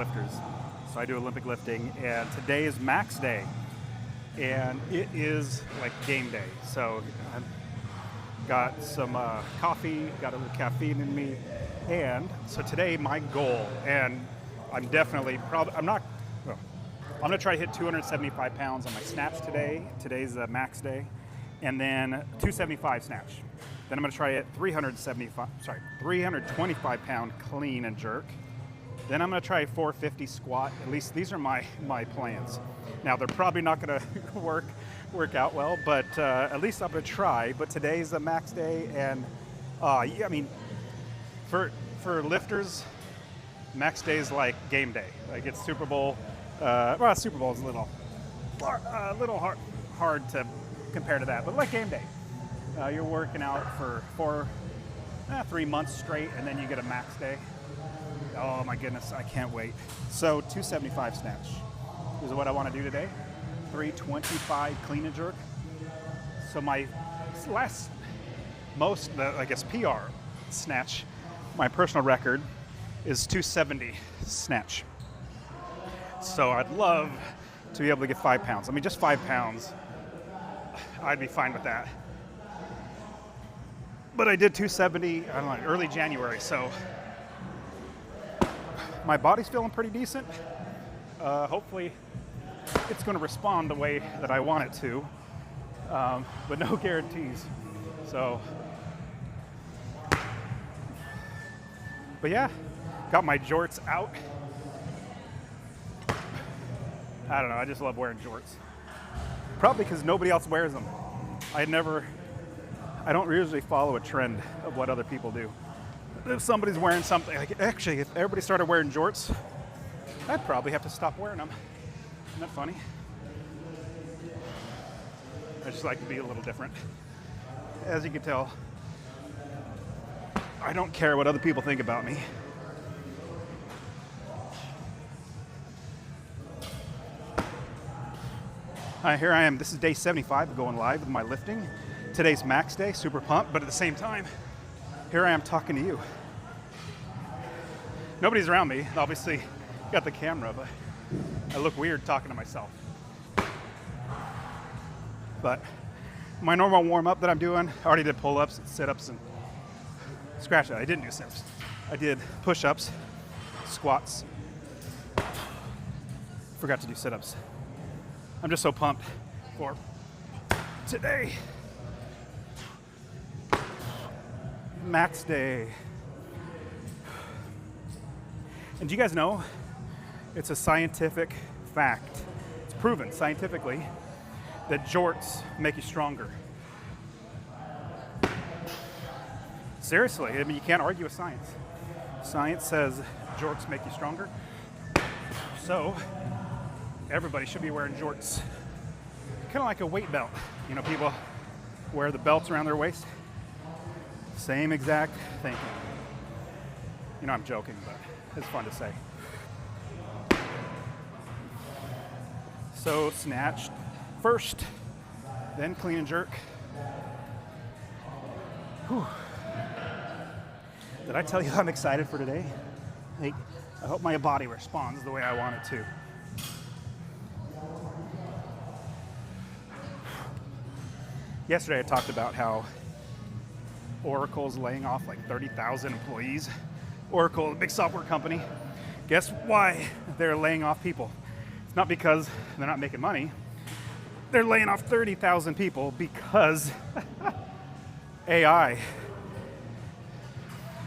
lifters. So I do Olympic lifting, and today is max day. And it is like game day. So I've got some coffee, got a little caffeine in me. And so today my goal, and I'm definitely I'm gonna try to hit 275 pounds on my snatch today. Today's the max day. And then 275 snatch. Then I'm gonna try it 325 pound clean and jerk. Then I'm gonna try 450 squat. At least these are my plans. Now they're probably not gonna work out well, but at least I'm gonna try. But today's the max day, and yeah, I mean, for lifters, max day is like game day. Like it's Super Bowl. Well, Super Bowl is a little hard to compare to that, but like game day. You're working out for 3 months straight, and then you get a max day. Oh my goodness, I can't wait. So 275 snatch is what I want to do today. 325 clean and jerk. So my I guess PR snatch, my personal record is 270 snatch. So I'd love to be able to get 5 pounds. I mean, just 5 pounds, I'd be fine with that. But I did 270, I don't know, early January, so my body's feeling pretty decent. Hopefully it's going to respond the way that I want it to, but no guarantees. So, but yeah, got my jorts out. I don't know, I just love wearing jorts. Probably because nobody else wears them. I don't usually follow a trend of what other people do. If somebody's wearing something, like actually, if everybody started wearing jorts, I'd probably have to stop wearing them. Isn't that funny? I just like to be a little different. As you can tell, I don't care what other people think about me. Hi, here I am. This is day 75 of going live with my lifting. Today's max day, super pumped, but at the same time, here I am talking to you. Nobody's around me. Obviously, got the camera, but I look weird talking to myself. But my normal warm-up that I'm doing, I already did pull-ups, sit-ups, and scratch that. I didn't do sit-ups. I did push-ups, squats. Forgot to do sit-ups. I'm just so pumped for today. Max day. And do you guys know, it's a scientific fact, it's proven scientifically, that jorts make you stronger. Seriously, I mean, you can't argue with science. Science says jorts make you stronger. So, everybody should be wearing jorts. Kind of like a weight belt. You know, people wear the belts around their waist. Same exact thing. You know, I'm joking, but it's fun to say. So, snatch first, then clean and jerk. Whew. Did I tell you I'm excited for today? Like, I hope my body responds the way I want it to. Yesterday I talked about how Oracle's laying off like 30,000 employees. Oracle, a big software company. Guess why they're laying off people? It's not because they're not making money. They're laying off 30,000 people because AI.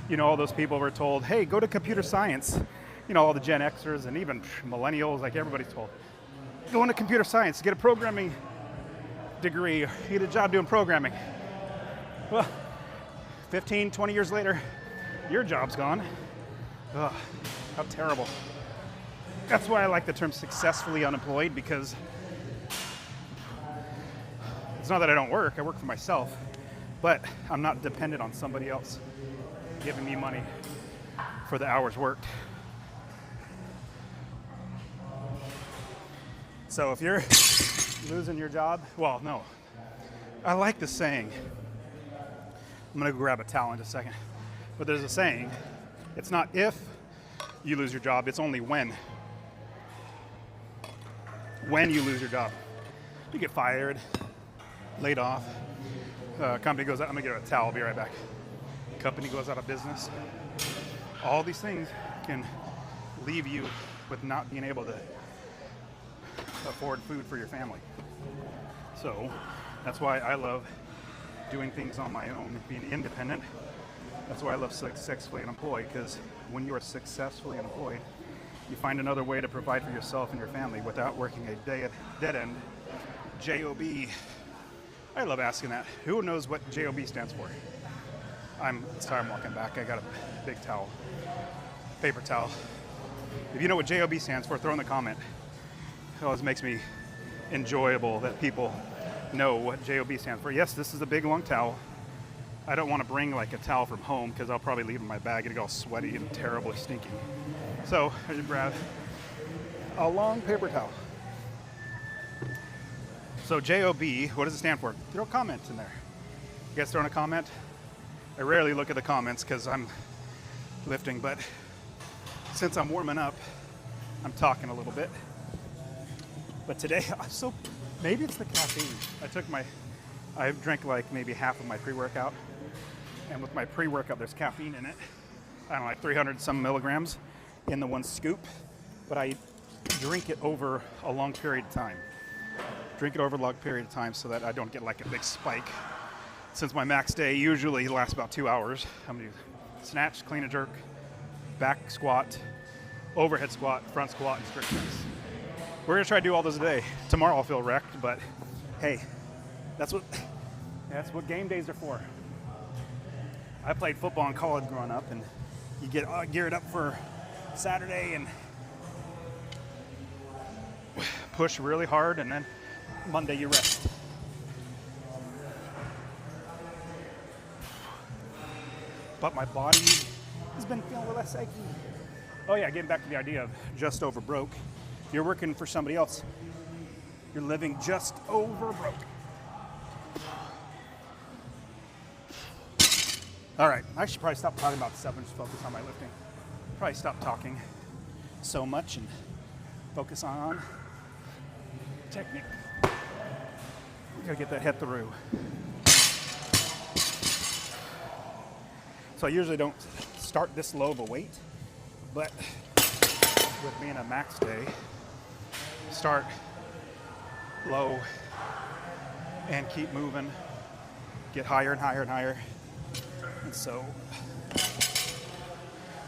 You know, all those people were told, hey, go to computer science. You know, all the Gen Xers and even millennials, like everybody's told, go into computer science, get a programming degree, get a job doing programming. Well, 15, 20 years later, your job's gone. Ugh, how terrible. That's why I like the term successfully unemployed, because it's not that I don't work, I work for myself, but I'm not dependent on somebody else giving me money for the hours worked. So if you're losing your job, well, no. I like the saying. I'm gonna go grab a towel in just a second. But there's a saying, it's not if you lose your job. It's only when you lose your job. You get fired, laid off, company goes out. I'm gonna get a towel, I'll be right back. Company goes out of business. All these things can leave you with not being able to afford food for your family. So that's why I love doing things on my own, being independent. That's why I love successfully unemployed, because when you are successfully unemployed, you find another way to provide for yourself and your family without working a dead end job. I love asking that. Who knows what job stands for? Sorry, I'm walking back. I got a big towel, paper towel. If you know what job stands for, throw in the comment. It always makes me enjoyable that people know what job stands for. Yes, this is a big long towel. I don't want to bring like a towel from home because I'll probably leave it in my bag and get all sweaty and terribly stinky. So I just grab a long paper towel. So JOB, what does it stand for? Throw comments in there. You guys throwing a comment? I rarely look at the comments because I'm lifting, but since I'm warming up, I'm talking a little bit. But today, maybe it's the caffeine. I drank like maybe half of my pre-workout. And with my pre-workout, there's caffeine in it. I don't know, like 300 some milligrams in the one scoop. But I drink it over a long period of time. So that I don't get like a big spike. Since my max day usually lasts about 2 hours, I'm gonna do snatch, clean and jerk, back squat, overhead squat, front squat, and strict press. We're gonna try to do all this today. Tomorrow I'll feel wrecked, but hey, that's what game days are for. I played football in college growing up, and you get geared up for Saturday and push really hard, and then Monday you rest. But my body has been feeling a little less achy. Oh yeah, getting back to the idea of just over broke. You're working for somebody else. You're living just over broke. All right, I should probably stop talking about stuff and just focus on my lifting. Probably stop talking so much and focus on technique. Gotta get that head through. So I usually don't start this low of a weight, but with being a max day, start low and keep moving, get higher and higher and higher. And so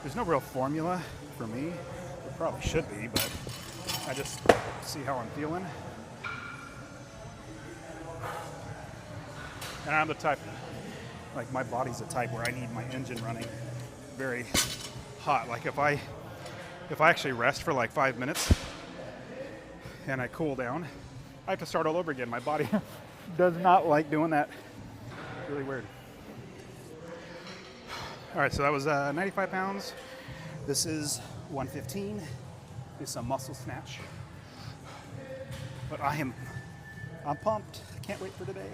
there's no real formula for me. There probably should be, but I just see how I'm feeling. And I'm the type, like my body's the type where I need my engine running very hot. Like if I actually rest for like 5 minutes and I cool down, I have to start all over again. My body does not like doing that. It's really weird. All right, so that was 95 pounds. This is 115. Do some muscle snatch. But I'm pumped. I can't wait for today.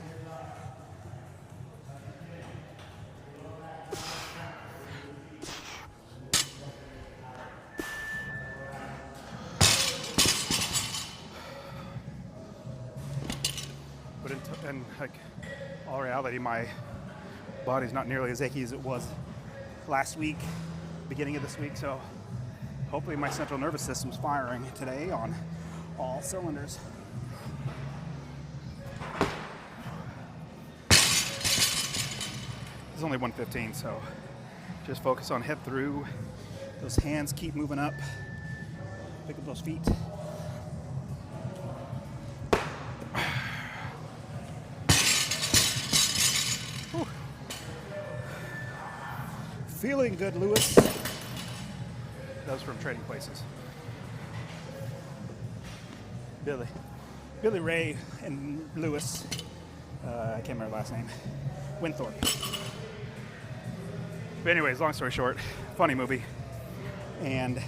But in like all reality, my body's not nearly as achy as it was last week, beginning of this week, so hopefully my central nervous system's firing today on all cylinders. It's only 115, so just focus on head through. Those hands keep moving up. Pick up those feet. Whew. Feeling good, Lewis. That was from Trading Places. Billy Ray and Lewis. I can't remember her last name. Winthorpe. But anyways, long story short, funny movie. And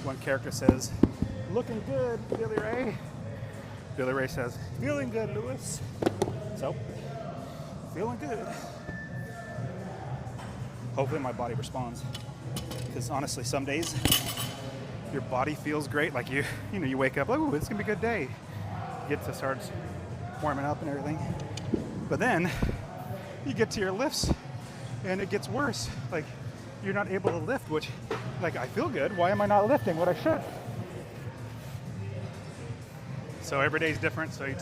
one character says, "Looking good, Billy Ray." Billy Ray says, "Feeling good, Lewis." So, feeling good. Hopefully my body responds. because honestly, some days your body feels great. Like you wake up, oh, it's gonna be a good day. You get to start warming up and everything. But then you get to your lifts and it gets worse. Like you're not able to lift, which, like, I feel good. Why am I not lifting what I should? So every day's different. So you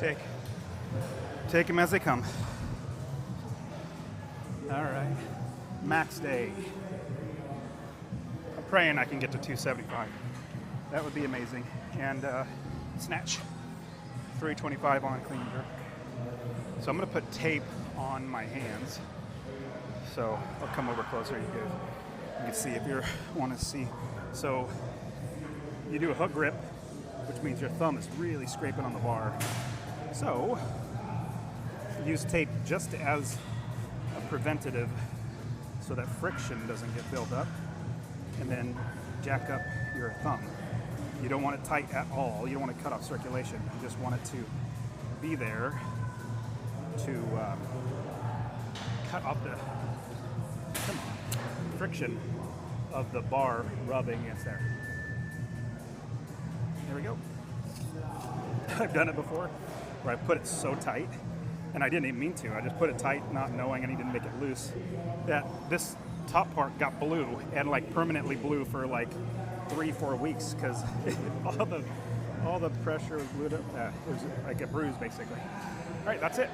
take them as they come. All right, max day. I'm praying I can get to 275. That would be amazing. And snatch, 325 on clean jerk. So I'm gonna put tape on my hands. So I'll come over closer. You can see if you want to see. So you do a hook grip, which means your thumb is really scraping on the bar. So use tape just as a preventative so that friction doesn't get built up, and then jack up your thumb. You don't want it tight at all. You don't want to cut off circulation. You just want it to be there to cut off the friction of the bar rubbing against there. There we go. I've done it before where I put it so tight, and I didn't even mean to. I just put it tight, not knowing I needed to make it loose, that this top part got blue, and like permanently blue for like 3-4 weeks, because all the pressure was glued up. It was like a bruise basically. All right, that's it.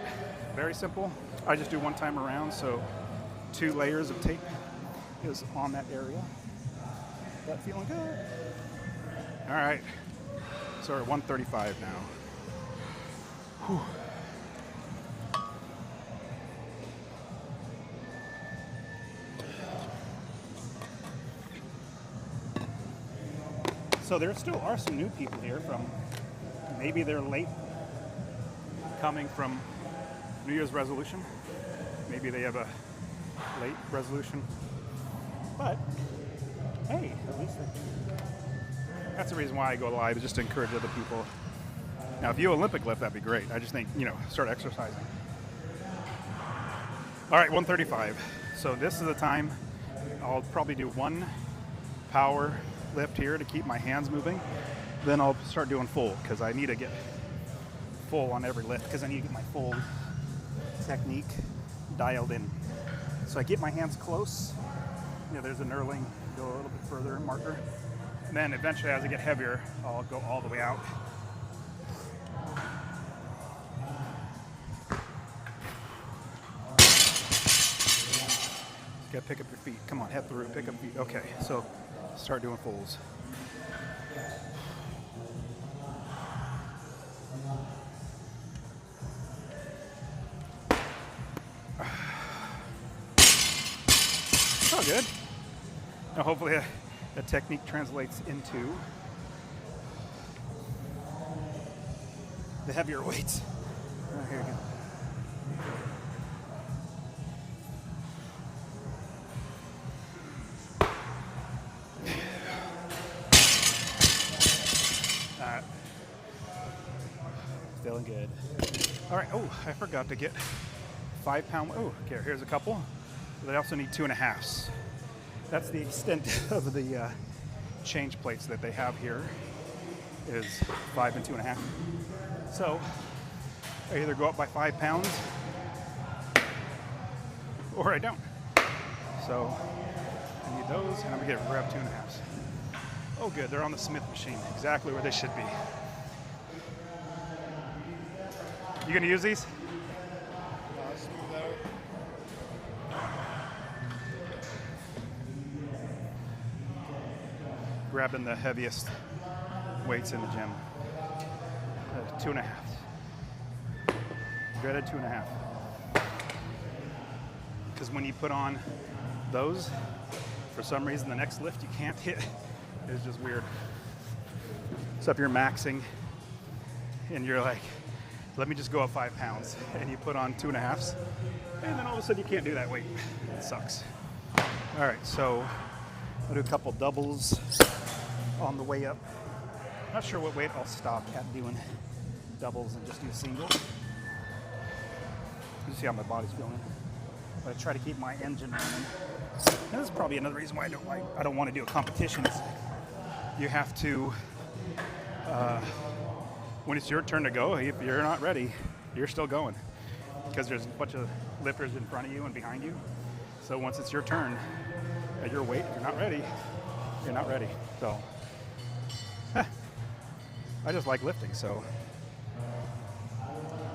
Very simple. I just do one time around, so 2 layers of tape is on that area. That feeling good? All right, so we're at 135 now. Whew. So there still are some new people here from, maybe they're late coming from New Year's resolution. Maybe they have a late resolution. But hey, at least that's the reason why I go live, is just to encourage other people. Now, if you Olympic lift, that'd be great. I just think, start exercising. All right, 135. So this is the time I'll probably do 1 power lift here to keep my hands moving. Then I'll start doing full, because I need to get full on every lift, because I need to get my full technique dialed in. So I get my hands close. There's a knurling, go a little bit further, marker. And then eventually, as I get heavier, I'll go all the way out. You gotta pick up your feet. Come on, head through, pick up feet. Okay, so start doing fulls. It's all good. Now hopefully the technique translates into the heavier weights. Here you go. Feeling good. All right. Oh, I forgot to get 5 pound. Oh, okay. Here's a couple. They also need 2.5s. That's the extent of the change plates that they have here. Is 5 and 2.5. So I either go up by 5 pounds or I don't. So I need those, and I'm gonna grab 2.5s. Oh, good. They're on the Smith machine, exactly where they should be. You gonna use these? Grabbing the heaviest weights in the gym. 2.5. Dreaded 2.5. Because when you put on those, for some reason the next lift you can't hit. It's just weird. So if you're maxing and you're like, let me just go up 5 pounds, and you put on 2.5s, and then all of a sudden you can't do that weight. It sucks. All right, so I'll do a couple doubles on the way up. Not sure what weight I'll stop at doing doubles and just do singles. Just see how my body's feeling. but I try to keep my engine running. And this is probably another reason why I don't want to do a competition. Is you have to, when it's your turn to go, if you're not ready, you're still going, because there's a bunch of lifters in front of you and behind you. So once it's your turn at your weight, if you're not ready, you're not ready. So I just like lifting. So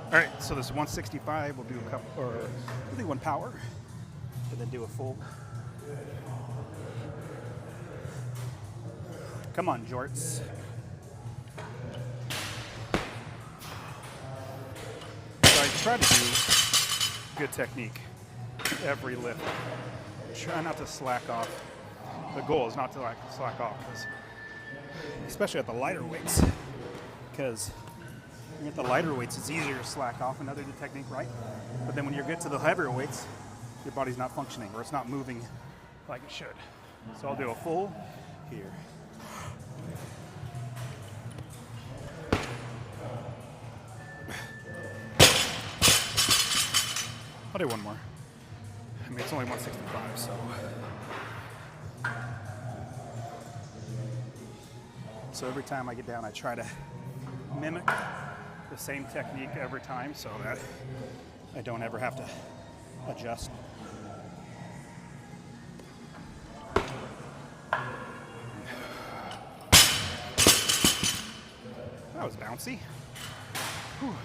all right, so this 165, we'll do a couple, or we'll do one power, and then do a full. Come on, jorts. So I try to do good technique every lift. Try not to slack off. The goal is not to slack off, especially at the lighter weights, because at the lighter weights, it's easier to slack off and do the technique right. But then when you get to the heavier weights, your body's not functioning, or it's not moving like it should. So I'll do a full here. I'll do one more. I mean, it's only 165, so. So every time I get down, I try to mimic the same technique every time, so that I don't ever have to adjust. That was bouncy. Whew.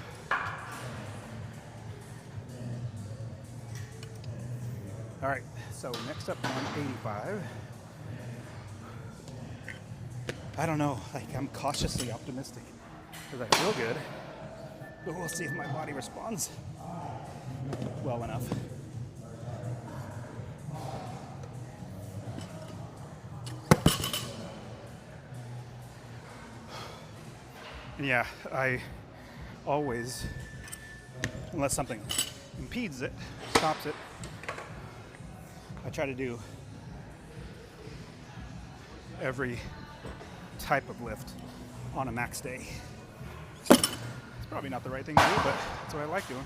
All right, so next up, 185. I don't know, I'm cautiously optimistic because I feel good, but we'll see if my body responds well enough. Yeah, I always, unless something impedes it, stops it, I try to do every type of lift on a max day. It's probably not the right thing to do, but that's what I like doing.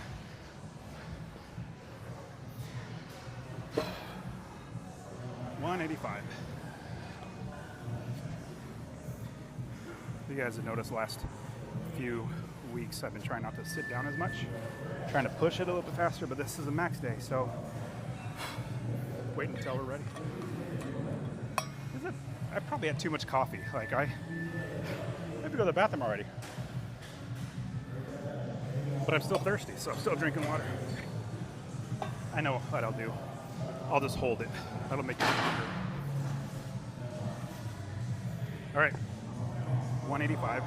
$185. You guys have noticed the last few weeks I've been trying not to sit down as much, trying to push it a little bit faster, but this is a max day, so wait until we're ready. I probably had too much coffee. Like I have to go to the bathroom already. But I'm still thirsty, so I'm still drinking water. I know what I'll do. I'll just hold it. That'll make it easier. All right, 185.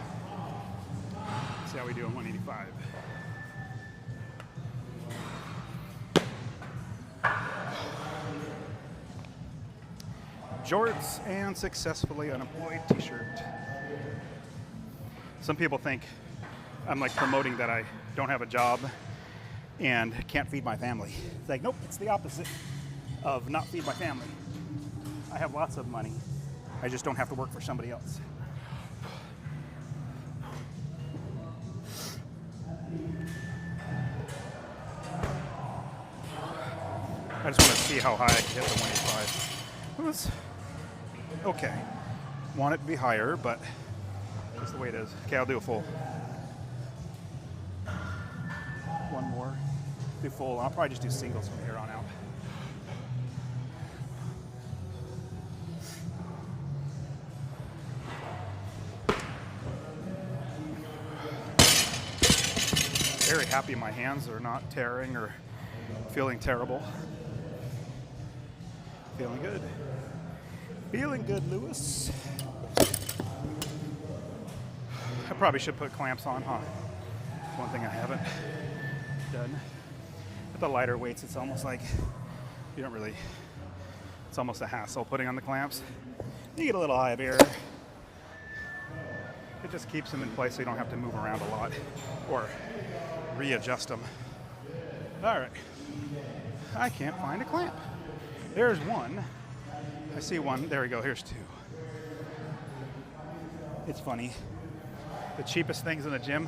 Let's see how we do on 185. Jorts and successfully unemployed t-shirt. Some people think I'm like promoting that I don't have a job and can't feed my family. It's like, nope, it's the opposite of not feed my family. I have lots of money. I just don't have to work for somebody else. I just want to see how high I can hit the 185. It was okay. Want it to be higher, but just the way it is. Okay, I'll do a full. One more. Do full. I'll probably just do singles from here on out. Very happy my hands are not tearing or feeling terrible. Feeling good. Feeling good, Lewis. I probably should put clamps on, huh? One thing I haven't done. With the lighter weights, it's almost like you don't really, it's almost a hassle putting on the clamps. You get a little heavier. It just keeps them in place so you don't have to move around a lot or readjust them. All right. I can't find a clamp. There's one. I see one. There we go. Here's two. It's funny. The cheapest things in the gym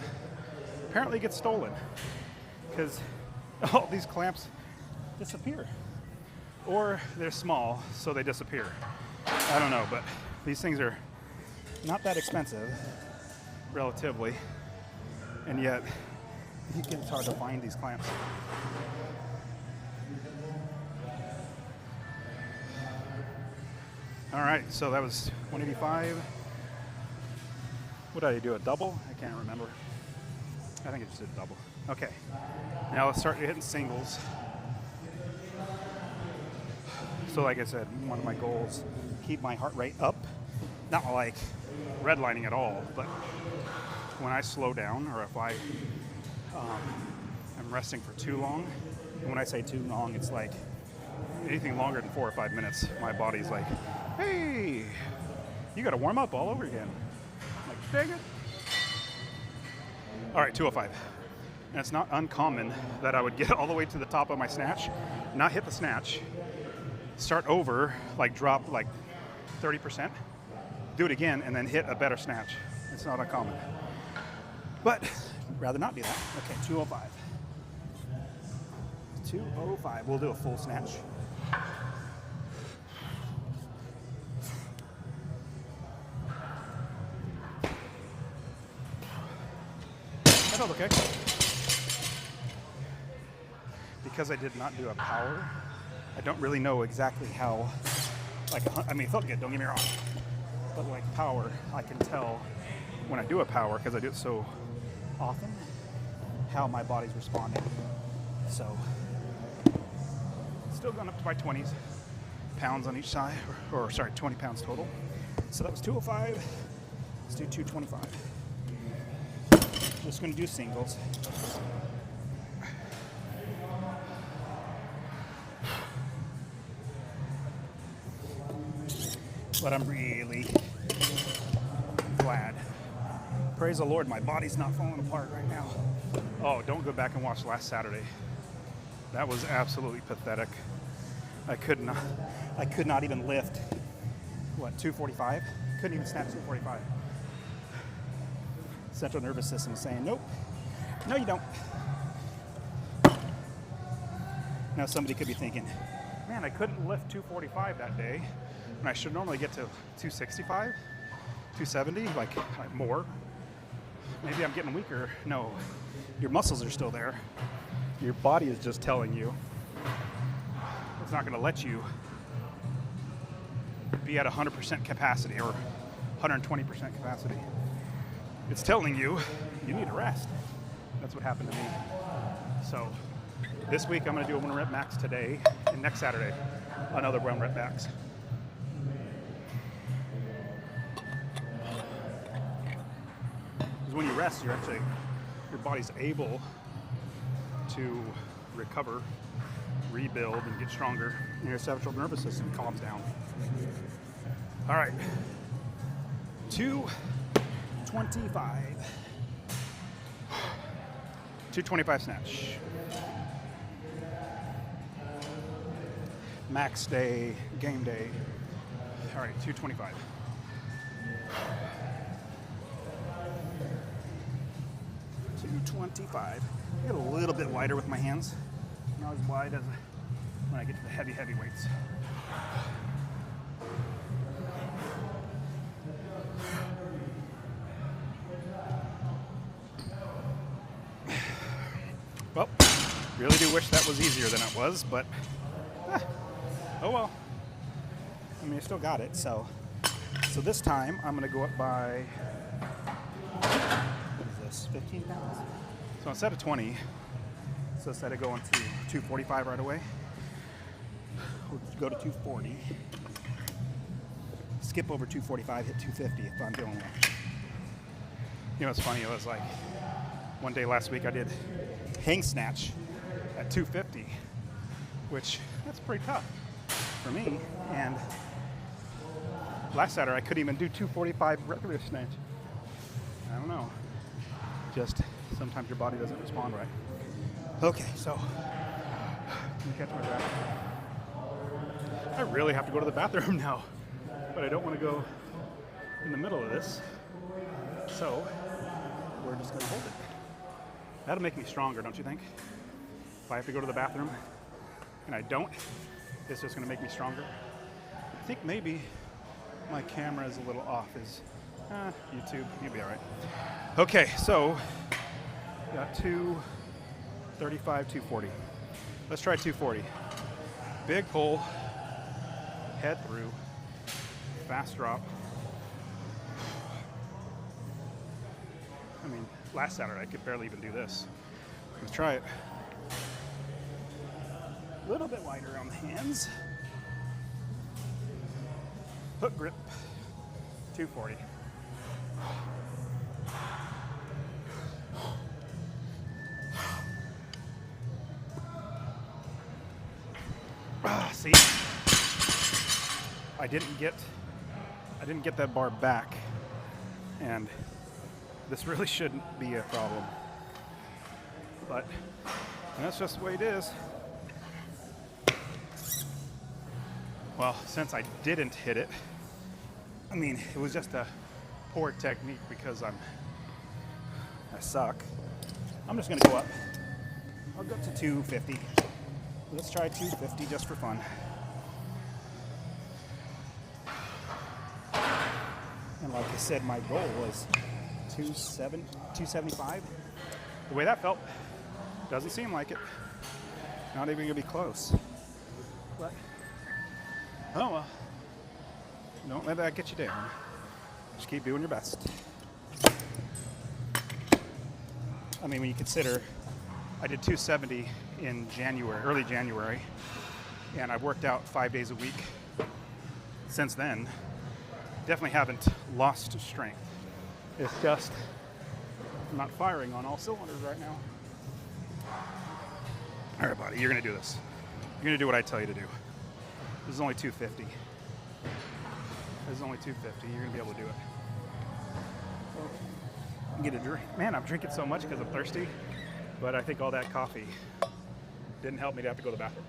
apparently get stolen because all these clamps disappear. or they're small, so they disappear. I don't know, but these things are not that expensive, relatively, and yet it's hard to find these clamps. All right, so that was 185. What did I do, a double? I can't remember. I think I just did a double. Okay, now let's start hitting singles. So like I said, one of my goals, keep my heart rate up. Not like redlining at all, but when I slow down or if I'm resting for too long, and when I say too long, it's like anything longer than 4 or 5 minutes, my body's like, hey, you gotta warm up all over again. I'm like, dang it. All right, 205. And it's not uncommon that I would get all the way to the top of my snatch, not hit the snatch, start over, like drop like 30%, do it again, and then hit a better snatch. It's not uncommon. But rather not do that. Okay, 205. 205. We'll do a full snatch. That felt okay. Because I did not do a power, I don't really know exactly how, like, I mean, it felt good, don't get me wrong. But like power, I can tell when I do a power, because I do it so often, how my body's responding. So, still going up to my 20s, pounds on each side, or sorry, 20 pounds total. So that was 205, let's do 225. Just gonna do singles. But I'm really glad. Praise the Lord, my body's not falling apart right now. Oh, don't go back and watch last Saturday. That was absolutely pathetic. I could not even lift, what, 245? Couldn't even snatch 245. Central nervous system is saying, nope, no you don't. Now somebody could be thinking, man, I couldn't lift 245 that day, and I should normally get to 265, 270, like more. Maybe I'm getting weaker. No, your muscles are still there. Your body is just telling you it's not gonna let you be at 100% capacity or 120% capacity. It's telling you you need a rest. That's what happened to me. So this week I'm gonna do a 1 rep max today, and next Saturday, another 1 rep max. Because when you rest, your body's able to recover, rebuild, and get stronger, and your central nervous system calms down. All right, 225. 225 snatch. Max day, game day. All right, 225. Get a little bit wider with my hands. Not as wide as when I get to the heavy weights. Well, really do wish that was easier than it was, but oh well. I mean, I still got it, so this time I'm gonna go up by, what is this, 15 pounds? So instead of 20, so instead of going to 245 right away, we'll go to 240. Skip over 245, hit 250 if I'm doing well. You know what's funny, it was like, one day last week I did hang snatch at 250, which that's pretty tough for me. And last Saturday I couldn't even do 245 regular snatch. I don't know. Just sometimes your body doesn't respond right. Okay, so let me catch my breath. I really have to go to the bathroom now, but I don't want to go in the middle of this. So we're just gonna hold it. That'll make me stronger, don't you think? If I have to go to the bathroom and I don't, it's just gonna make me stronger. I think maybe my camera is a little off. YouTube, you'll be all right. Okay, so got 235, 240. Let's try 240. Big pull, head through, fast drop. I mean, last Saturday I could barely even do this. Let's try it. A little bit wider on the hands. Hook grip, 240. See, I didn't get that bar back, and this really shouldn't be a problem. But that's just the way it is. Well, since I didn't hit it, I mean, it was just a poor technique because I suck. I'm just gonna go up. I'll go to 250. Let's try 250 just for fun. And like I said, my goal was 275. The way that felt, doesn't seem like it. Not even gonna be close. But, oh well. Don't let that get you down. Just keep doing your best. I mean, when you consider I did 270 in January, early January, and I've worked out 5 days a week since then. Definitely haven't lost strength. It's just I'm not firing on all cylinders right now. All right, buddy, you're gonna do this. You're gonna do what I tell you to do. This is only 250. This is only 250. You're gonna be able to do it. So, get a drink. Man, I'm drinking so much because I'm thirsty, but I think all that coffee didn't help me to have to go to the bathroom.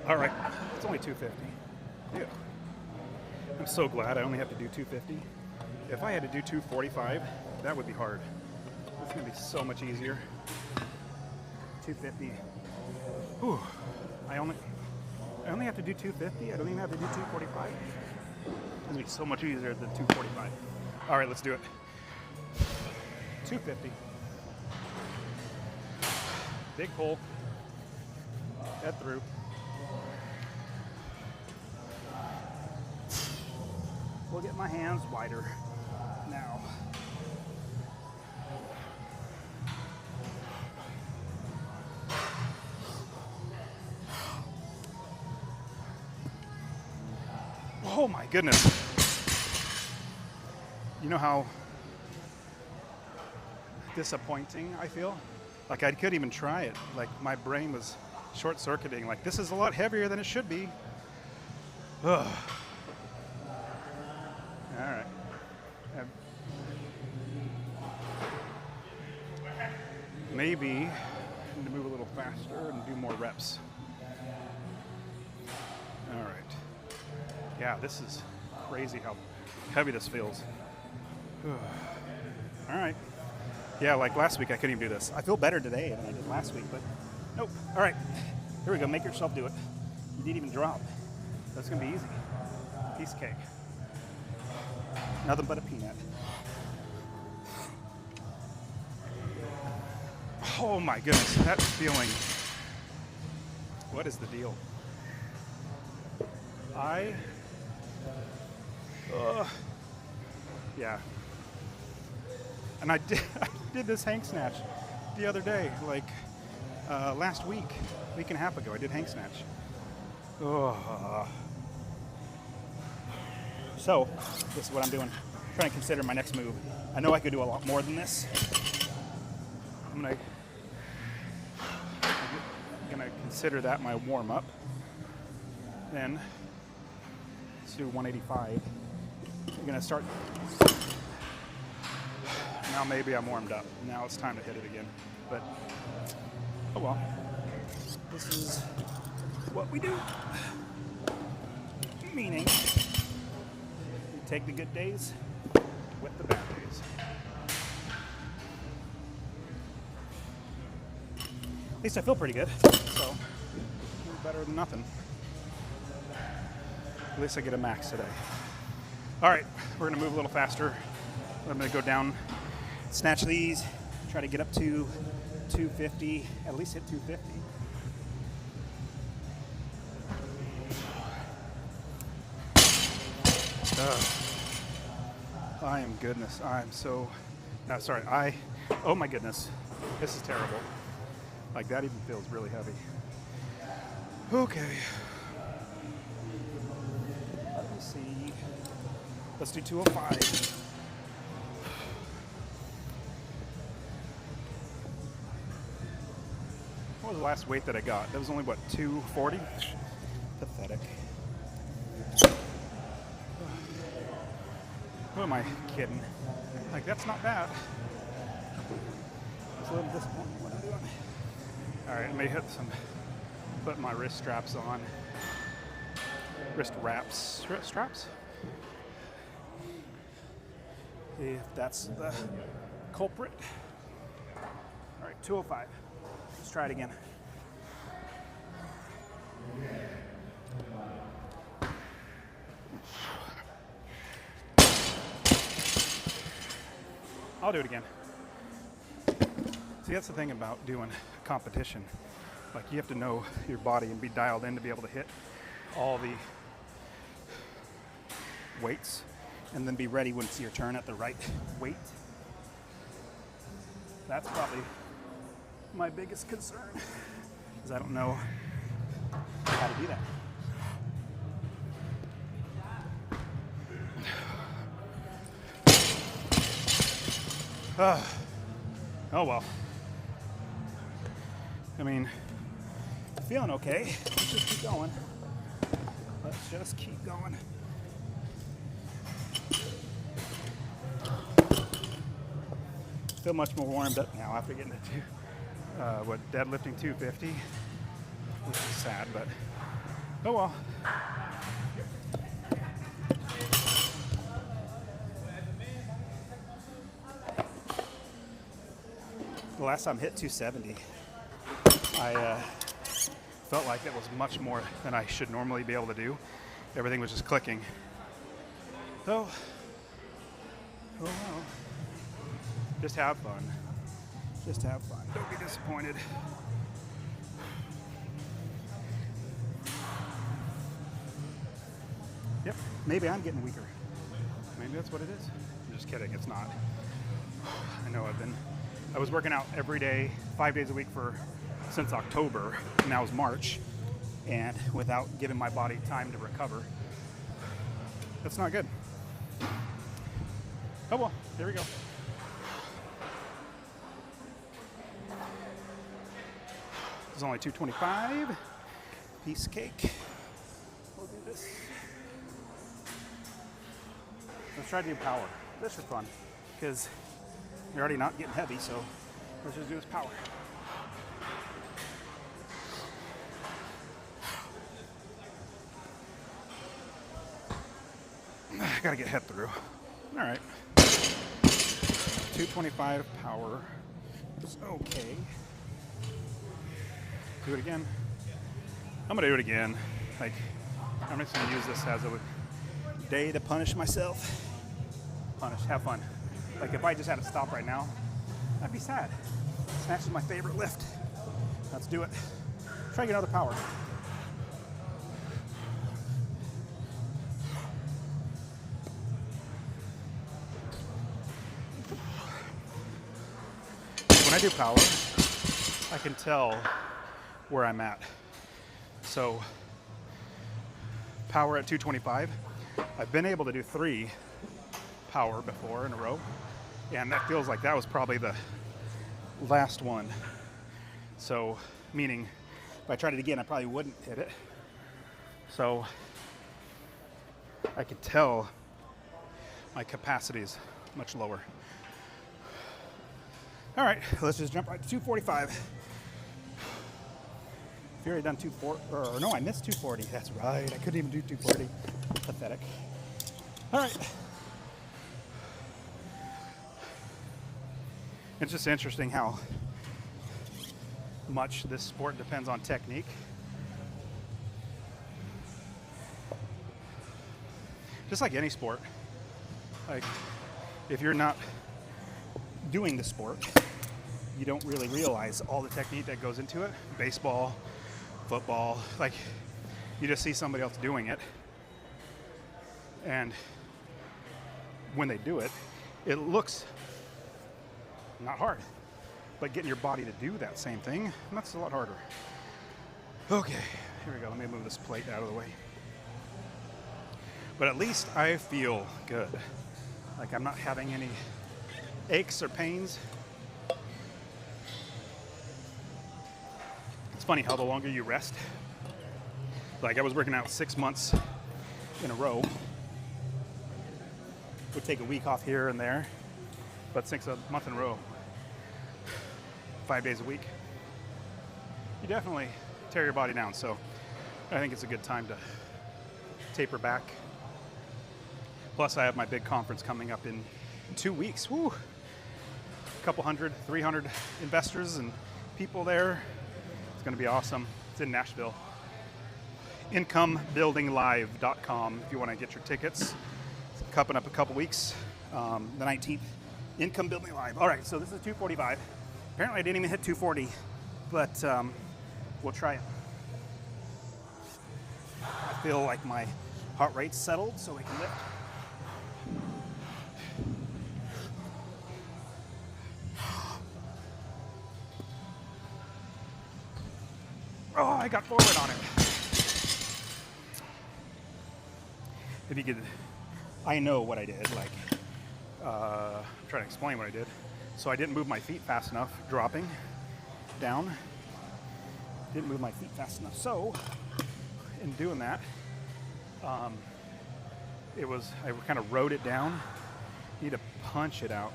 All right, it's only 250. Yeah. I'm so glad I only have to do 250. If I had to do 245, that would be hard. It's gonna be so much easier. 250. Whew. I only have to do 250. I don't even have to do 245. It's gonna be so much easier than 245. All right, let's do it. 250. Big pull. Head through. We'll get my hands wider now. Oh my goodness. You know how disappointing I feel? Like I couldn't even try it. Like my brain was short-circuiting. Like this is a lot heavier than it should be. Ugh. All right. Maybe I need to move a little faster and do more reps. All right. Yeah, this is crazy how heavy this feels. All right. Yeah, like last week I couldn't even do this. I feel better today than I did last week, but nope. All right. Here we go. Make yourself do it. You didn't even drop. That's going to be easy. Piece of cake. Nothing but a peanut. Oh my goodness, that feeling. What is the deal? Yeah. And I did this hang snatch the other day, like last week and a half ago. I did hang snatch. So, this is what I'm doing. I'm trying to consider my next move. I know I could do a lot more than this. I'm gonna consider that my warm-up. Then, let's do 185. I'm gonna start. Now maybe I'm warmed up. Now it's time to hit it again. But, oh well. This is what we do. Meaning, take the good days with the bad days. At least I feel pretty good. So better than nothing. At least I get a max today. All right, we're gonna move a little faster. I'm gonna go down, snatch these, try to get up to 250, at least hit 250. I am goodness. I'm so, sorry, oh my goodness. This is terrible. Like that even feels really heavy. Okay. Let me see. Let's do 205. What was the last weight that I got? That was only, what, 240? Pathetic. Who am I kidding? Like, that's not bad. It's a little disappointing what I'm doing. All right, I may hit some, put my wrist straps on. Wrist wraps, straps? If that's the culprit. All right, 205. Let's try it again. I'll do it again. See, that's the thing about doing competition. Like, you have to know your body and be dialed in to be able to hit all the weights and then be ready when it's your turn at the right weight. That's probably my biggest concern, because I don't know how to do that. Oh well. I mean, feeling okay. Let's just keep going. Let's just keep going. Feel much more warmed up now after getting to deadlifting 250, which is sad, but oh well. The last time I hit 270, I felt like that was much more than I should normally be able to do. Everything was just clicking. So, oh well. Just have fun. Just have fun. Don't be disappointed. Yep, maybe I'm getting weaker. Maybe that's what it is. I'm just kidding, it's not. I know I was working out every day, 5 days a week since October, and now it's March, and without giving my body time to recover. That's not good. Oh well, there we go. It's only 225. Piece of cake. We'll do this. Let's try to do power. This for fun, because you're already not getting heavy, so let's just do this power. Gotta get head through. All right. 225 power is okay. Do it again. I'm gonna do it again. Like, I'm just gonna use this as a day to punish myself. Have fun. Like, if I just had to stop right now, I'd be sad. Snatch is my favorite lift. Let's do it. Try to get another power. When I do power, I can tell where I'm at. So, power at 225. I've been able to do 3 power before in a row, and that feels like that was probably the last one. So, meaning if I tried it again, I probably wouldn't hit it. So, I could tell my capacity is much lower. All right, let's just jump right to 245. I've already done 240, or no, I missed 240. That's right, I couldn't even do 240. Pathetic. All right. It's just interesting how much this sport depends on technique. just like any sport. Like, if you're not doing the sport, you don't really realize all the technique that goes into it. Baseball, football, like, you just see somebody else doing it, and when they do it, it looks not hard, but getting your body to do that same thing, that's a lot harder. Okay, here we go. Let me move this plate out of the way. But at least I feel good. Like, I'm not having any aches or pains. It's funny how the longer you rest, like I was working out 6 months in a row, would take a week off here and there, but 6 months in a row, 5 days a week, you definitely tear your body down. So I think it's a good time to taper back. Plus I have my big conference coming up in 2 weeks. Woo! A couple hundred, 300 investors and people there. It's going to be awesome. It's in Nashville. IncomeBuildingLive.com if you want to get your tickets. It's coming up a couple weeks, the 19th. Income Building Live. All right, so this is 245. Apparently I didn't even hit 240, but we'll try it. I feel like my heart rate's settled so we can lift. Oh, I got forward on it. If you could, I know what I did. Like, I'm trying to explain what I did. So I didn't move my feet fast enough, dropping down. Didn't move my feet fast enough. So, in doing that, I kind of rode it down. Need to punch it out.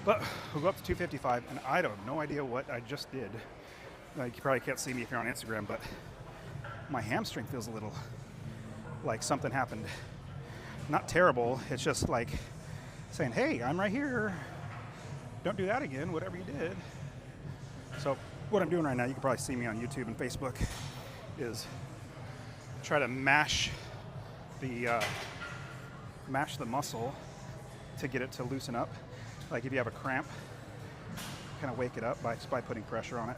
But we'll go up to 255, and I have no idea what I just did. Like, you probably can't see me if you're on Instagram, but my hamstring feels a little like something happened. Not terrible, it's just like saying, hey, I'm right here. Don't do that again, whatever you did. So what I'm doing right now, you can probably see me on YouTube and Facebook, is try to mash the muscle to get it to loosen up. Like if you have a cramp, kind of wake it up just by putting pressure on it.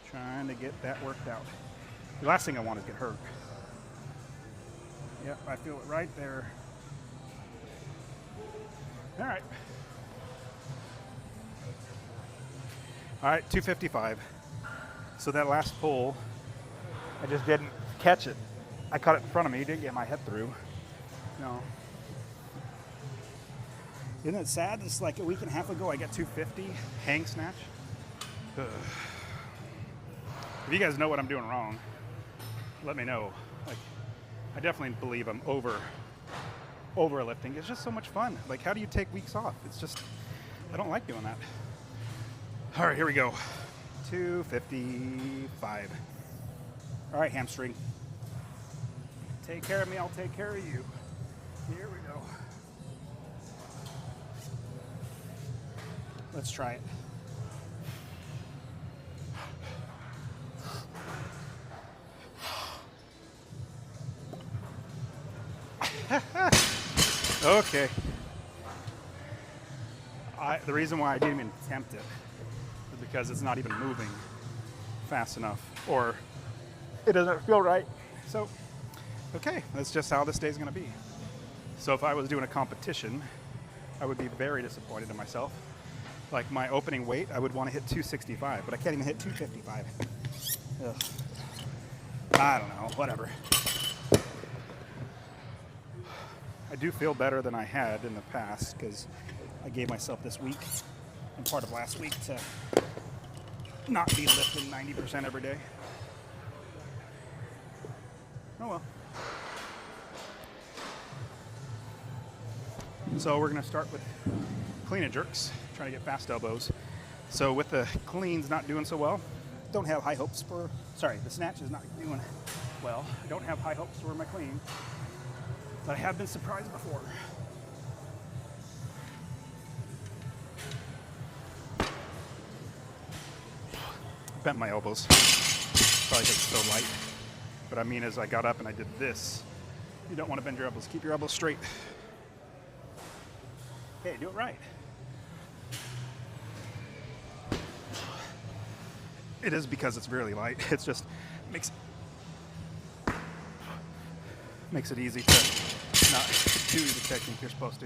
Trying to get that worked out. The last thing I want is get hurt. Yep, I feel it right there. All right. All right, 255. So that last pull, I just didn't catch it. I caught it in front of me, didn't get my head through. No. Isn't it sad? It's like a week and a half ago, I got 250 hang snatch. Ugh. If you guys know what I'm doing wrong, let me know. Like, I definitely believe I'm overlifting. It's just so much fun. Like, how do you take weeks off? It's just, I don't like doing that. All right, here we go. 255. All right, hamstring. Take care of me, I'll take care of you. Here we go. Let's try it. Okay. The reason why I didn't even attempt it is because it's not even moving fast enough, or it doesn't feel right. So, okay, that's just how this day's gonna be. So if I was doing a competition, I would be very disappointed in myself. Like my opening weight, I would want to hit 265, but I can't even hit 255. Ugh. I don't know, whatever. I do feel better than I had in the past because I gave myself this week and part of last week to not be lifting 90% every day. Oh well. So we're gonna start with clean and jerks, trying to get fast elbows. So with the cleans not doing so well, don't have high hopes for, the snatch is not doing well. I don't have high hopes for my clean, but I have been surprised before. Bent my elbows, probably because it's so light. What I mean is I got up and I did this. You don't want to bend your elbows. Keep your elbows straight. Okay, do it right. It is because it's really light. It's just makes it easy to not do the technique you're supposed to.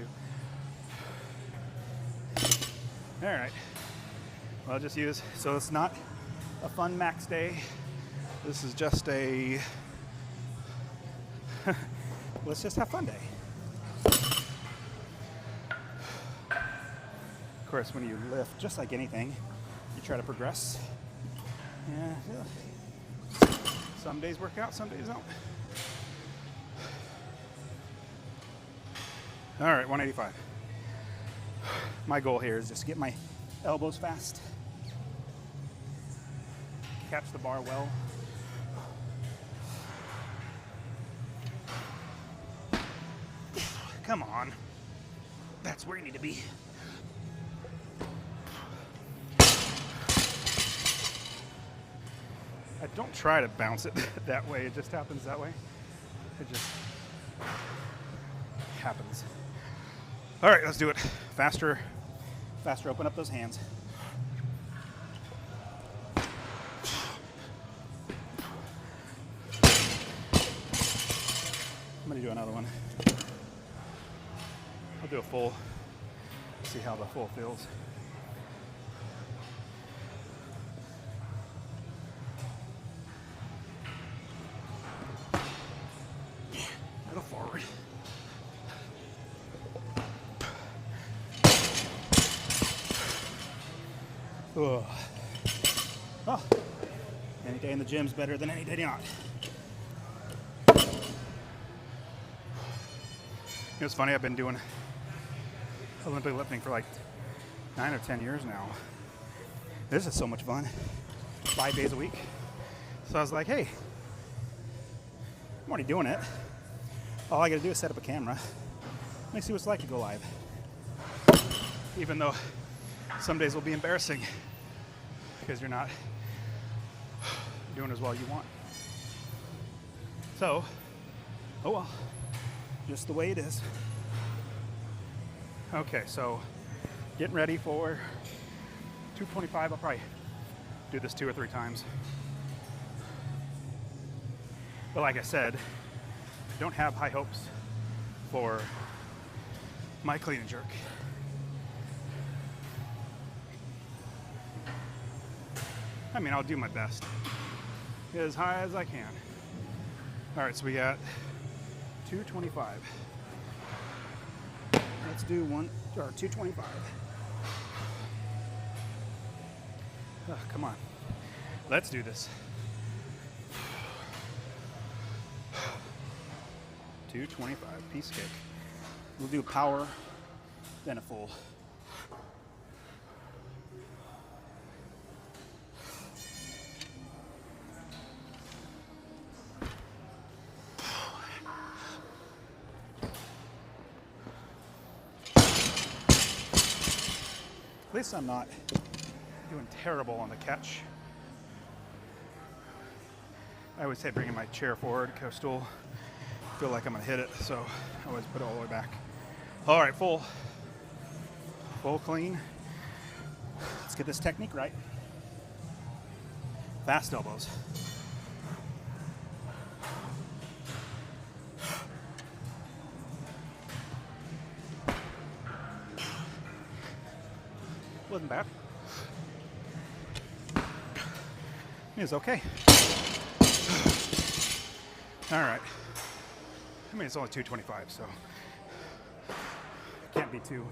All right. Well, I'll just use, so it's not a fun max day. This is just a, let's just have fun day. Of course, when you lift, just like anything, you try to progress. Yeah. Some days work out, some days don't. All right, 185. My goal here is just to get my elbows fast, catch the bar well. Come on. That's where you need to be. I don't try to bounce it that way. It just happens that way. It just happens. All right, let's do it. Faster, faster. Open up those hands. I'm gonna do another one. I'll do a full, see how the full feels. Go forward. Ugh. Oh, any day in the gym's better than any day not. It's funny, I've been doing Olympic lifting for like 9 or 10 years now. This is so much fun. 5 days a week. So I was like, hey, I'm already doing it. All I gotta do is set up a camera. Let me see what it's like to go live. Even though some days will be embarrassing because you're not doing as well as you want. So, oh well, just the way it is. Okay, so getting ready for 225. I'll probably do this 2 or 3 times. But like I said, I don't have high hopes for my clean and jerk. I mean, I'll do my best. Get as high as I can. All right, so we got 225. Let's do 225. Oh, come on. Let's do this. 225, piece kick. We'll do power, then a full. At least I'm not doing terrible on the catch. I always say bringing my chair forward, coastal. Feel like I'm gonna hit it, so I always put it all the way back. All right, full clean. Let's get this technique right. Fast elbows. Wasn't bad. It's okay. All right. I mean, it's only 225, so can't be too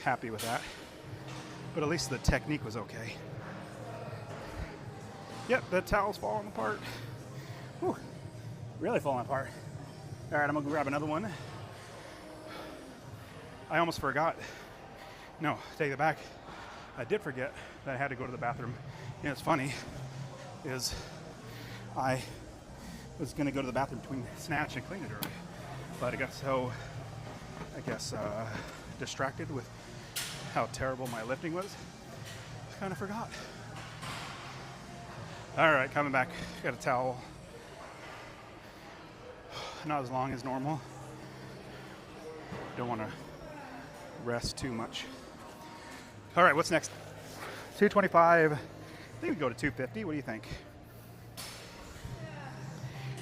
happy with that. But at least the technique was okay. Yep, the towel's falling apart. Whew, really falling apart. All right, I'm gonna grab another one. I almost forgot. No, take it back. I did forget that I had to go to the bathroom. You know, it's funny, is I was gonna go to the bathroom between snatch and clean and jerk, but I got so, distracted with how terrible my lifting was, I kind of forgot. All right, coming back, got a towel. not as long as normal. Don't want to rest too much. All right, what's next? 225. I think we go to 250. What do you think?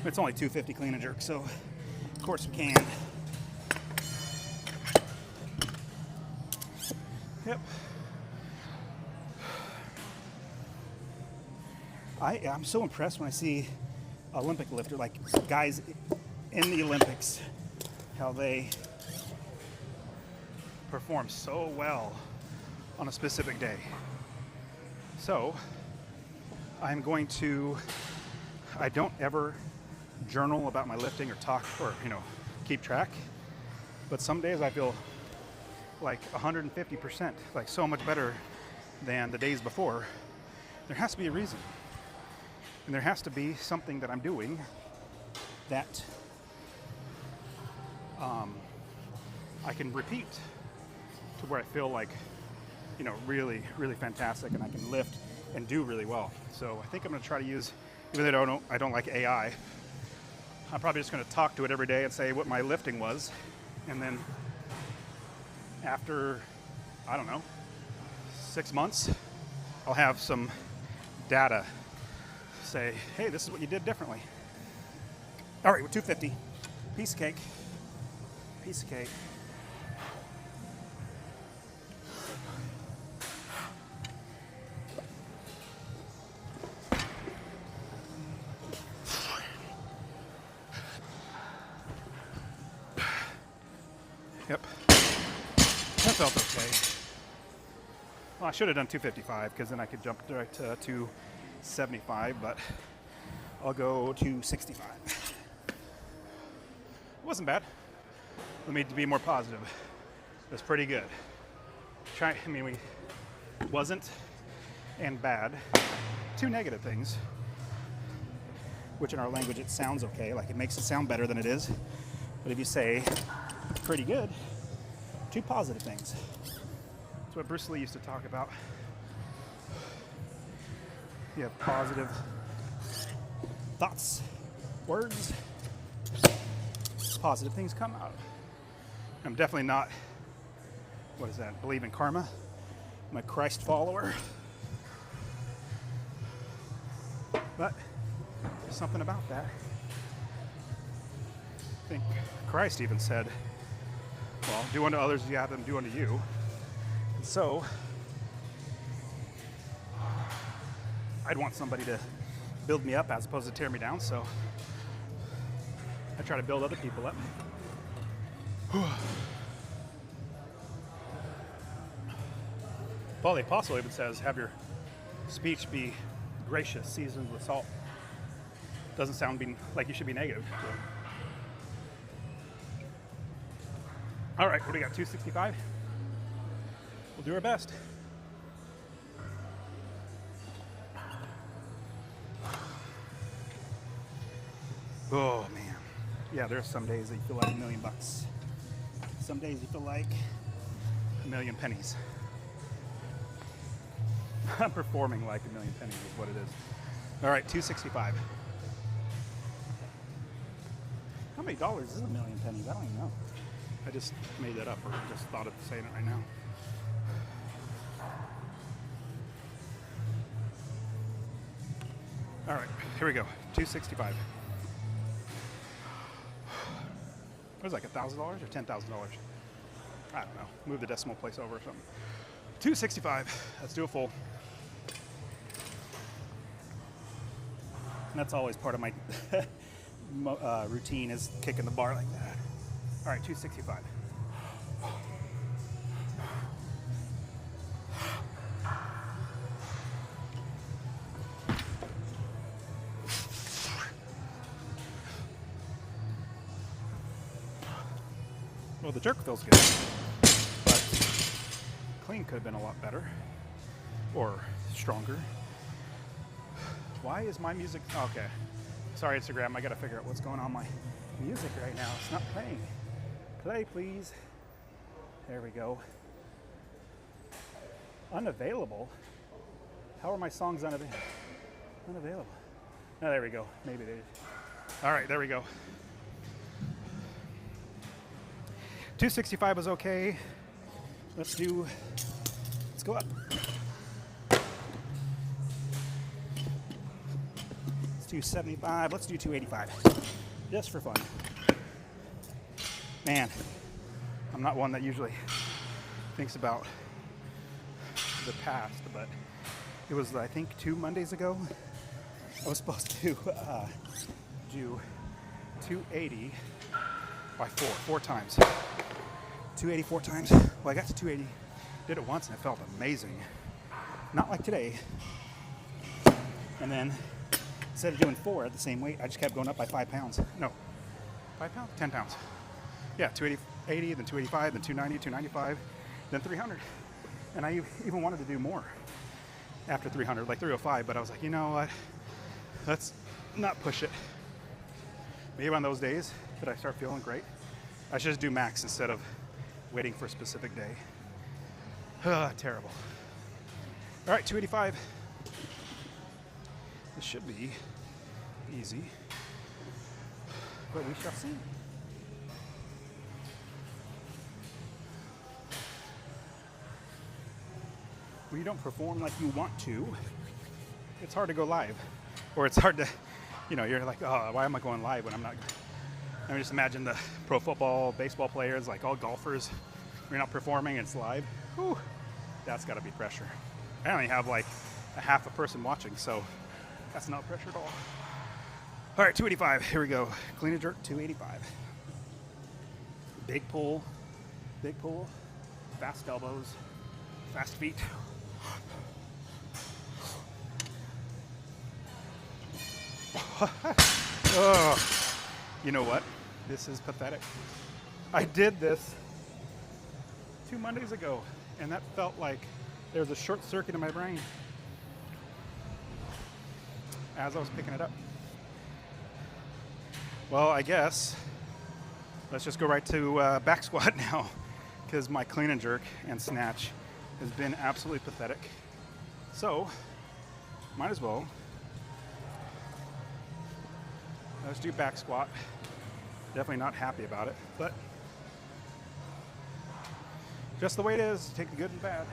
It's only 250 clean and jerk, so of course we can. Yep. I'm so impressed when I see Olympic lifter, like guys in the Olympics, how they perform so well on a specific day. So I don't ever journal about my lifting or talk or, keep track. But some days I feel like 150%, like so much better than the days before. There has to be a reason. And there has to be something that I'm doing that I can repeat to where I feel like, really, really fantastic, and I can lift and do really well. So I think I'm going to try to use, even though I don't like AI, I'm probably just going to talk to it every day and say what my lifting was. And then after, 6 months, I'll have some data say, hey, this is what you did differently. All right, 250. Piece of cake. Piece of cake. Yep. That felt okay. Well, I should have done 255 because then I could jump direct to 275, but I'll go 265. It wasn't bad. Let me be more positive. It was pretty good. Wasn't and bad. Two negative things, which in our language it sounds okay, like it makes it sound better than it is. But if you say pretty good, two positive things. That's what Bruce Lee used to talk about. You have positive thoughts, words, positive things come out. I'm definitely not, believe in karma. I'm a Christ follower. But there's something about that. I think Christ even said, well, do unto others as you have them do unto you. And so, I'd want somebody to build me up as opposed to tear me down, so I try to build other people up. Paul the Apostle even says, have your speech be gracious, seasoned with salt. Doesn't sound like you should be negative. So. All right, what do we got, 265? We'll do our best. Oh, man. Yeah, there's some days that you feel like $1 million. Some days you feel like a million pennies. I'm performing like a million pennies is what it is. All right, 265. How many dollars is a million pennies? I don't even know. I just made that up or just thought of saying it right now. All right, here we go. 265. It was like $1,000 or $10,000. I don't know. Move the decimal place over or something. 265. Let's do a full. And that's always part of my routine is kicking the bar like that. All right, 265. Well, the jerk feels good, but clean could have been a lot better or stronger. Why is my music? Okay. Sorry, Instagram. I got to figure out what's going on with my music right now. It's not playing. Play, please. There we go. Unavailable? How are my songs unavailable? Oh, there we go. Maybe they did. All right, there we go. 265 was okay. Let's go up. Let's do 75. Let's do 285. Just for fun. Man, I'm not one that usually thinks about the past, but it was, I think, 2 Mondays ago. I was supposed to do 280 by 4 times. 280 4 times. Well, I got to 280, did it once, and it felt amazing. Not like today. And then instead of doing 4 at the same weight, I just kept going up by 5 pounds. No, 5 pounds? 10 pounds. Yeah, 280, then 285, then 290, 295, then 300. And I even wanted to do more after 300, like 305, but I was like, you know what? Let's not push it. Maybe on those days that I start feeling great, I should just do max instead of waiting for a specific day. Terrible. All right, 285. This should be easy, but we shall see. When you don't perform like you want to, it's hard to go live. Or it's hard to, you're like, oh, why am I going live when I'm not? I mean, just imagine the pro football, baseball players, like all golfers, you're not performing, it's live. Whew, that's gotta be pressure. I only have like a half a person watching, so that's not pressure at all. All right, 285, here we go. Clean and jerk, 285. Big pull, fast elbows, fast feet. Oh, you know what? This is pathetic. I did this 2 Mondays ago, and that felt like there was a short circuit in my brain as I was picking it up. Well, I guess let's just go right to back squat now, because my clean and jerk and snatch has been absolutely pathetic. So, might as well. Let's do back squat. Definitely not happy about it, but just the way it is. Take the good and bad.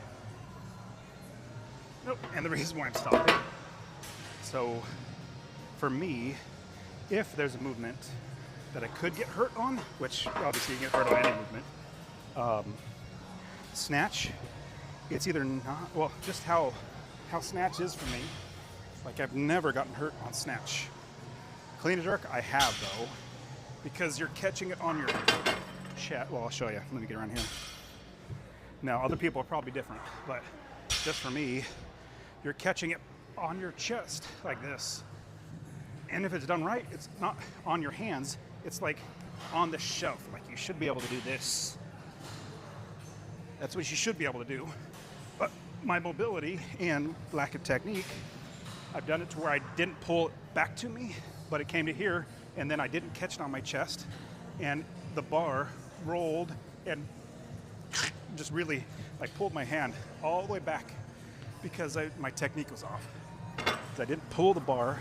Nope. And the reason why I'm stopping. So, for me, if there's a movement that I could get hurt on, which obviously you get hurt on any movement, snatch, it's either not, well, just how snatch is for me. Like, I've never gotten hurt on snatch. Clean and jerk, I have though, because you're catching it on your chest. Well, I'll show you. Let me get around here. Now, other people are probably different, but just for me, you're catching it on your chest like this. And if it's done right, it's not on your hands. It's like on the shelf. Like you should be able to do this. That's what you should be able to do. But my mobility and lack of technique, I've done it to where I didn't pull it back to me, but it came to here, and then I didn't catch it on my chest, and the bar rolled and just really like pulled my hand all the way back because my technique was off. I didn't pull the bar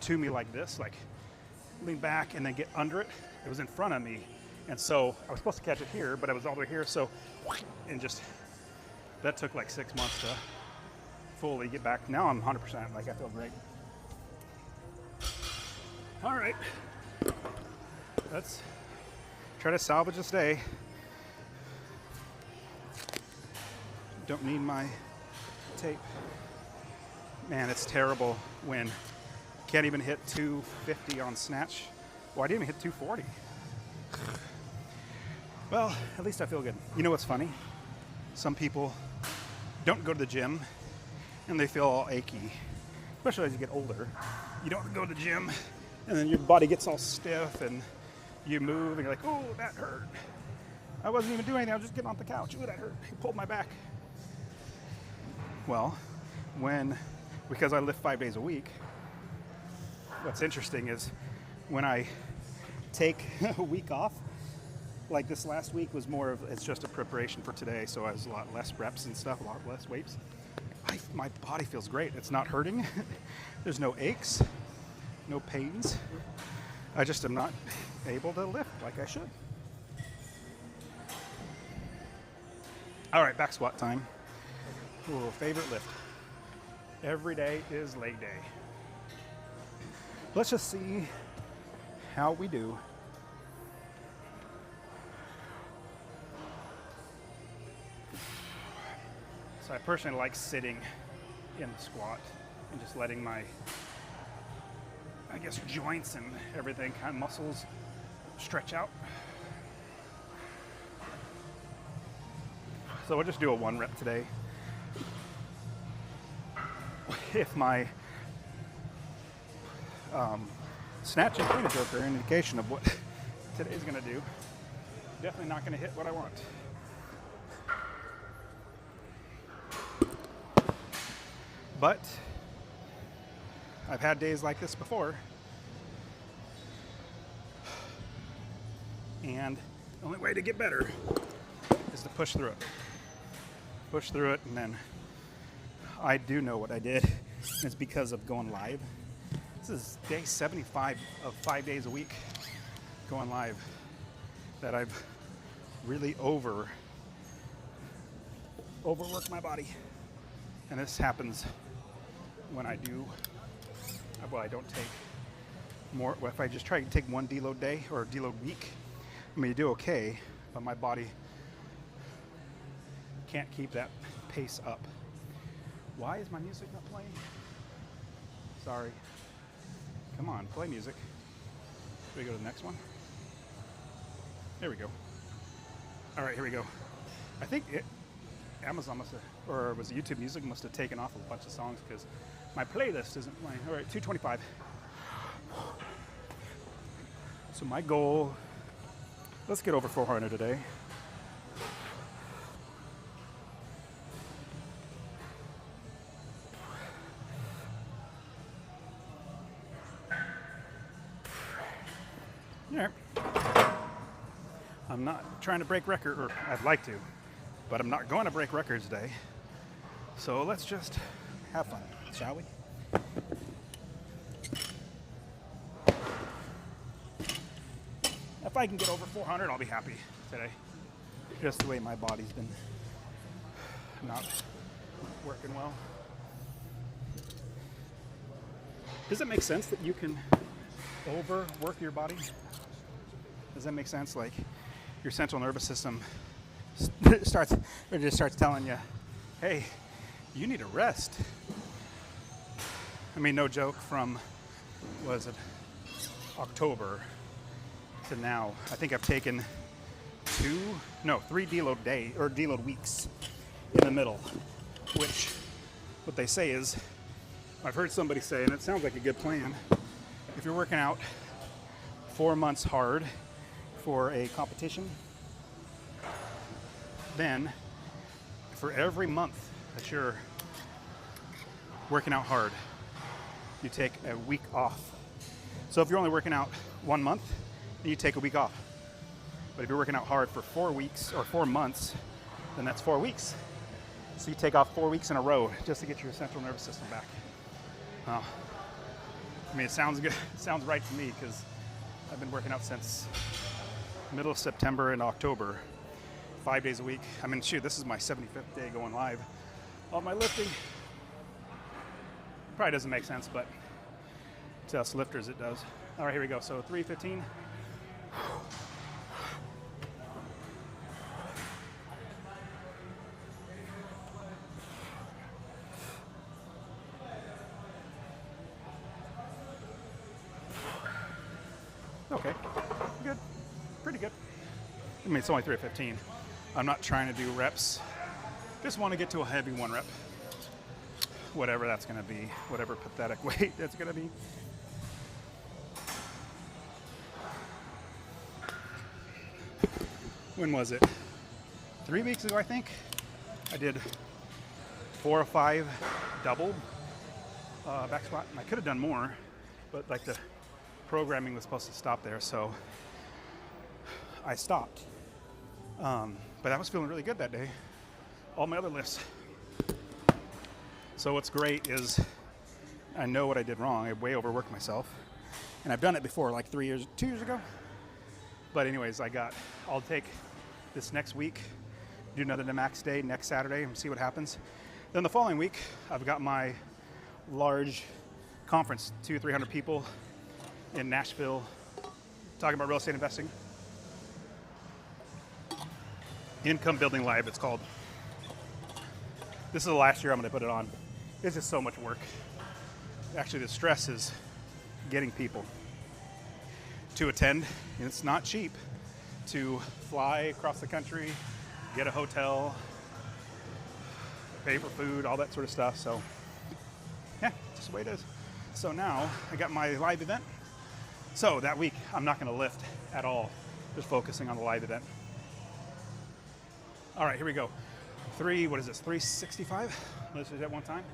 to me like this, like lean back and then get under it. It was in front of me, and so I was supposed to catch it here, but I was all the way here, so and just that took like 6 months to fully get back. Now I'm 100%, like I feel great. All right, let's try to salvage this day. Don't need my tape. Man, it's terrible when can't even hit 250 on snatch. Well, I didn't even hit 240. Well, at least I feel good. You know what's funny? Some people don't go to the gym and they feel all achy, especially as you get older. You don't go to the gym and then your body gets all stiff and you move and you're like, oh, that hurt. I wasn't even doing anything, I was just getting off the couch. Ooh, that hurt. He pulled my back. Well, because I lift 5 days a week, what's interesting is when I take a week off, like this last week was more of, it's just a preparation for today, so I was a lot less reps and stuff, a lot less weights. My body feels great. It's not hurting. There's no aches, no pains. I just am not able to lift like I should. All right, back squat time. Ooh, favorite lift. Every day is leg day. Let's just see how we do. So I personally like sitting in the squat and just letting my, I guess, joints and everything, kind of muscles stretch out. So we'll just do a 1 rep today. If my snatch and clean and jerk are an indication of what today's gonna do, definitely not gonna hit what I want. But I've had days like this before, and the only way to get better is to push through it. Push through it, and then I do know what I did. It's because of going live. This is day 75 of 5 days a week going live that I've really overworked my body. And this happens when I do, well, I don't take more. If I just try to take one deload day or deload week, I mean, you do okay, but my body can't keep that pace up. Why is my music not playing? Sorry. Come on, play music. Should we go to the next one? There we go. All right, here we go. I think Amazon must have, or was it YouTube Music, must have taken off a bunch of songs because my playlist isn't playing. All right, 225. So my goal, let's get over 400 today. Yeah. I'm not trying to break record, or I'd like to, but I'm not going to break records today. So let's just have fun, shall we? If I can get over 400, I'll be happy today. Just the way my body's been not working well. Does it make sense that you can overwork your body? Does that make sense? Like your central nervous system starts telling you, hey, you need a rest. I mean, no joke, from, was it October to now, I think I've taken 3 deload weeks in the middle, which what they say is, I've heard somebody say, and it sounds like a good plan, if you're working out 4 months hard for a competition, then for every month that you're working out hard, you take a week off. So if you're only working out 1 month, then you take a week off. But if you're working out hard for 4 weeks or 4 months, then that's 4 weeks. So you take off 4 weeks in a row just to get your central nervous system back. I mean, it sounds good. It sounds right to me because I've been working out since middle of September and October, 5 days a week. I mean, shoot, this is my 75th day going live. All my lifting probably doesn't make sense, but to us lifters it does. All right, here we go. So 315. Okay, good, pretty good. I mean, it's only 315. I'm not trying to do reps. Just want to get to a heavy 1 rep. Whatever that's going to be, whatever pathetic weight that's going to be. When was it? 3 weeks ago, I think. I did 4 or 5 double back squat, and I could have done more, but like the programming was supposed to stop there, so I stopped. But I was feeling really good that day. All my other lifts. So what's great is I know what I did wrong. I way overworked myself, and I've done it before, like 2 years ago. But anyways, I'll take this next week do another max day next Saturday and see what happens. Then the following week, I've got my large conference, 200-300 people in Nashville, talking about real estate investing. Income Building Live, it's called. This is the last year I'm going to put it on. It's just so much work. Actually, the stress is getting people to attend, and it's not cheap to fly across the country, get a hotel, pay for food, all that sort of stuff. So yeah, just the way it is. So now I got my live event. So that week I'm not going to lift at all, just focusing on the live event. All right, here we go. 365? Let's do that one time.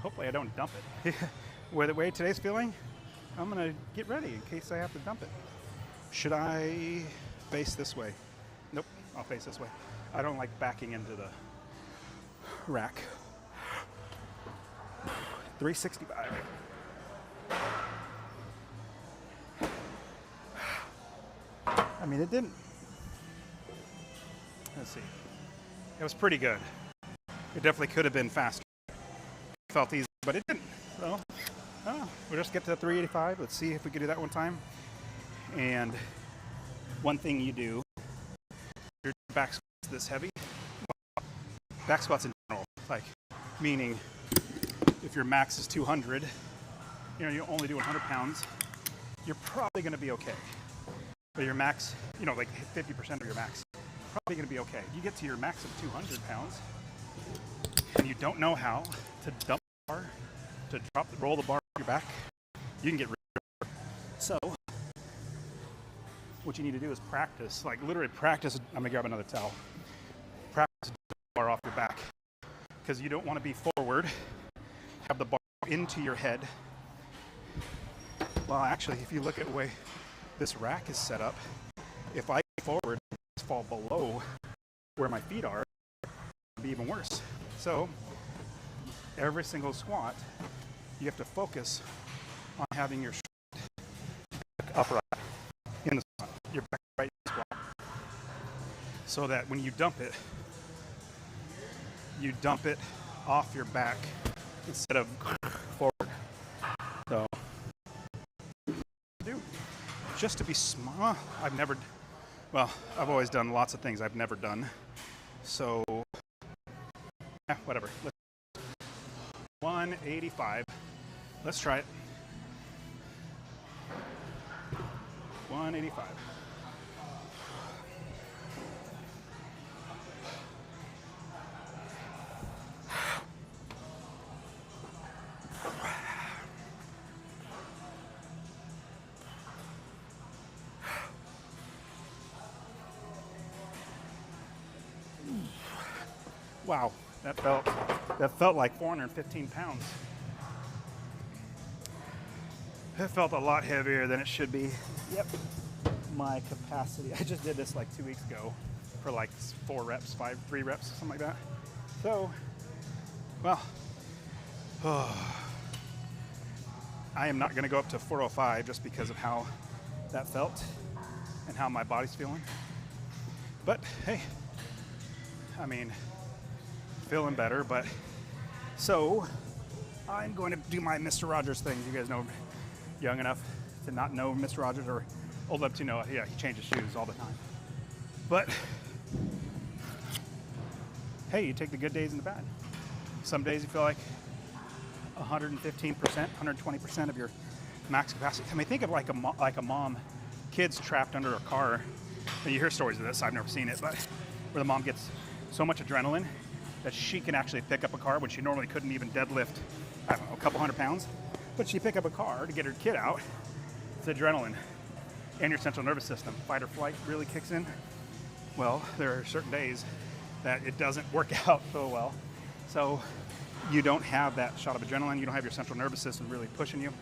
Hopefully I don't dump it. With the way today's feeling, I'm gonna get ready in case I have to dump it. Should I face this way? Nope, I'll face this way. I don't like backing into the rack. 365. I mean, it didn't. Let's see. It was pretty good. It definitely could have been faster. It felt easy, but it didn't. So, we'll just get to 385. Let's see if we can do that one time. And one thing you do, your back squat's this heavy. Back squats in general, like, meaning if your max is 200, you only do 100 pounds, you're probably going to be okay. But your max, like 50% of your max, probably going to be okay. You get to your max of 200 pounds, and you don't know how to dump the bar, to roll the bar on your back, you can get rid of it. So what you need to do is practice, like literally practice. I'm gonna grab another towel. Practice the bar off your back, because you don't want to be forward, have the bar into your head. Well, actually, if you look at the way this rack is set up, if I go forward, fall below where my feet are, it'll be even worse. So every single squat, you have to focus on having your back upright in the squat, your back right in the squat, so that when you dump it off your back instead of forward. So, just to be small, I've always done lots of things I've never done. So, whatever. 185. Let's try it. 185. Wow, that felt like 415 pounds. It felt a lot heavier than it should be. Yep, my capacity. I just did this like 2 weeks ago for like 3 reps, something like that. So, well, I am not gonna go up to 405 just because of how that felt and how my body's feeling. But hey, I mean, feeling better. But so I'm going to do my Mr. Rogers thing. You guys know, young enough to not know Mr. Rogers, or old enough to know, yeah, he changes shoes all the time. But hey, you take the good days and the bad. Some days you feel like 115%, 120% of your max capacity. I mean, think of like a mom, kids trapped under a car. And you hear stories of this, I've never seen it, but where the mom gets so much adrenaline that she can actually pick up a car when she normally couldn't even deadlift, I don't know, a couple hundred pounds. But she pick up a car to get her kid out. It's adrenaline. And your central nervous system, fight or flight, really kicks in. Well, there are certain days that it doesn't work out so well. So you don't have that shot of adrenaline. You don't have your central nervous system really pushing you.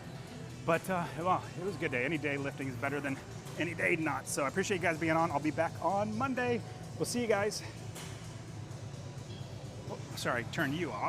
But well, it was a good day. Any day lifting is better than any day not. So I appreciate you guys being on. I'll be back on Monday. We'll see you guys. Oh, sorry, turn you off.